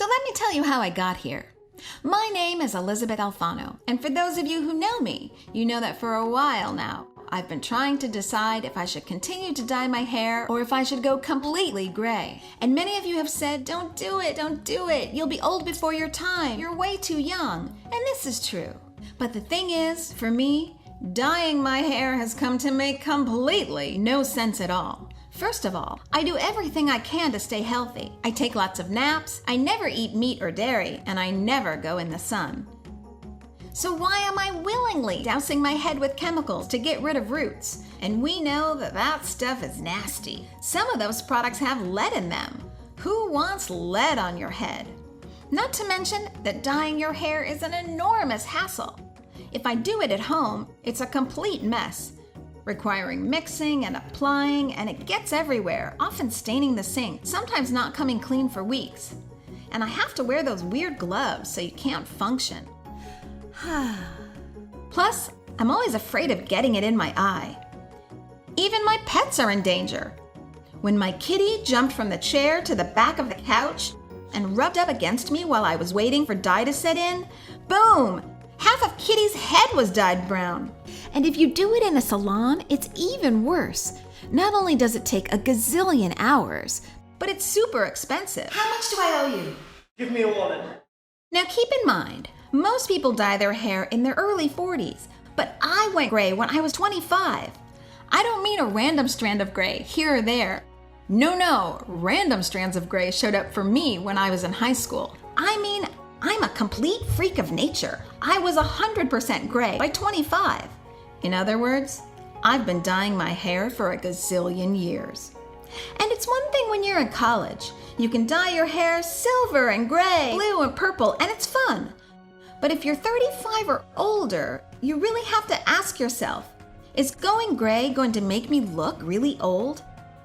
So let me tell you how I got here. My name is Elysabeth Alfano, and for those of you who know me, you know that for a while now, I've been trying to decide if I should continue to dye my hair or if I should go completely gray. And many of you have said, don't do it, you'll be old before your time, you're way too young. And this is true. But the thing is, for me, dyeing my hair has come to make completely no sense at all. First of all, I do everything I can to stay healthy. I take lots of naps, I never eat meat or dairy, and I never go in the sun. So why am I willingly dousing my head with chemicals to get rid of roots? And we know that stuff is nasty. Some of those products have lead in them. Who wants lead on your head? Not to mention that dyeing your hair is an enormous hassle. If I do it at home, it's a complete mess, requiring mixing and applying, and it gets everywhere, often staining the sink, sometimes not coming clean for weeks. And I have to wear those weird gloves so you can't function. Plus, I'm always afraid of getting it in my eye. Even my pets are in danger. When my kitty jumped from the chair to the back of the couch and rubbed up against me while I was waiting for dye to set in, boom! Half of Kitty's head was dyed brown. And if you do it in a salon, it's even worse. Not only does it take a gazillion hours, but it's super expensive. How much do I owe you? Give me a wallet. Now keep in mind, most people dye their hair in their early 40s, but I went gray when I was 25. I don't mean a random strand of gray here or there. No, random strands of gray showed up for me when I was in high school. I mean, I'm a complete freak of nature. I was 100% gray by 25. In other words, I've been dyeing my hair for a gazillion years. And it's one thing when you're in college. You can dye your hair silver and gray, blue and purple, and it's fun. But if you're 35 or older, you really have to ask yourself, is going gray going to make me look really old?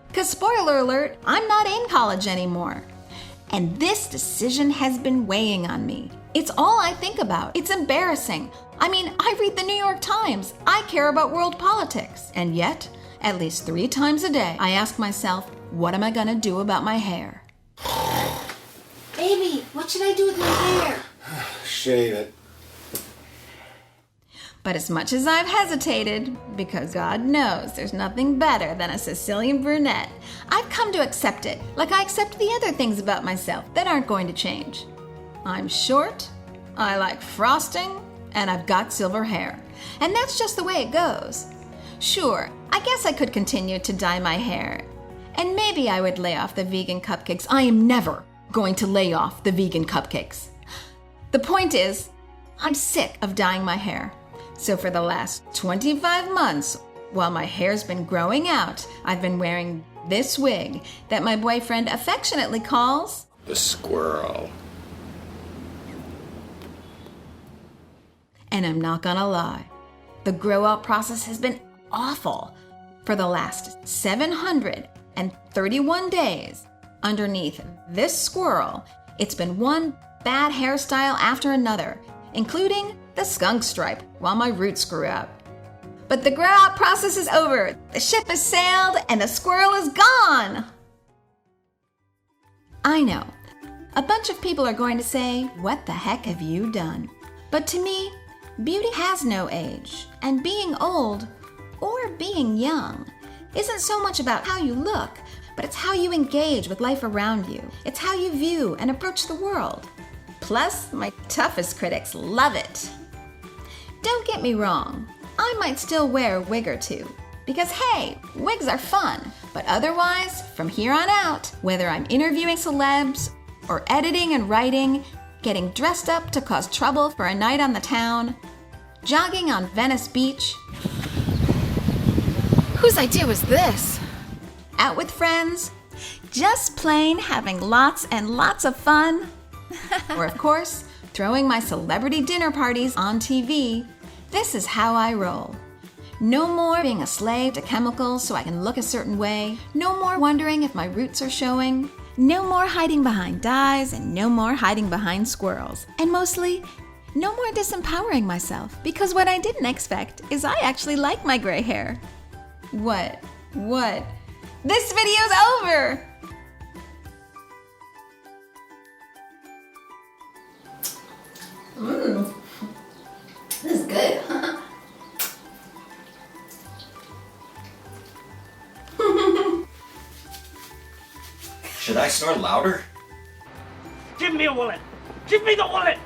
Because spoiler alert, I'm not in college anymore. And this decision has been weighing on me. It's all I think about. It's embarrassing. I mean, I read the New York Times. I care about world politics. And yet, at least 3 times a day, I ask myself, what am I gonna do about my hair? Amy, what should I do with my hair? Shave it. But as much as I've hesitated, because God knows there's nothing better than a Sicilian brunette, I've come to accept it, like I accept the other things about myself that aren't going to change. I'm short, I like frosting, and I've got silver hair. And that's just the way it goes. Sure, I guess I could continue to dye my hair. And maybe I would lay off the vegan cupcakes. I am never going to lay off the vegan cupcakes. The point is, I'm sick of dyeing my hair. So for the last 25 months, while my hair's been growing out, I've been wearing this wig that my boyfriend affectionately calls The squirrel. And I'm not gonna lie, the grow out process has been awful. For the last 731 days, underneath this squirrel, it's been one bad hairstyle after another, including the skunk stripe while my roots grew out. But the grow out process is over. The ship has sailed and the squirrel is gone. I know, a bunch of people are going to say, what the heck have you done? But to me, beauty has no age, and being old or being young isn't so much about how you look, but it's how you engage with life around you. It's how you view and approach the world. Plus, my toughest critics love it. Don't get me wrong, I might still wear a wig or two, because hey, wigs are fun, but otherwise, from here on out, whether I'm interviewing celebs or editing and writing, getting dressed up to cause trouble for a night on the town, jogging on Venice Beach. Whose idea was this? Out with friends, just plain having lots and lots of fun. Or of course, throwing my celebrity dinner parties on TV. This is how I roll. No more being a slave to chemicals so I can look a certain way. No more wondering if my roots are showing. No more hiding behind dyes and no more hiding behind squirrels. And mostly, no more disempowering myself, because what I didn't expect is I actually like my gray hair. What? This video's over! This is good. Should I snore louder? Give me a wallet! Give me the wallet!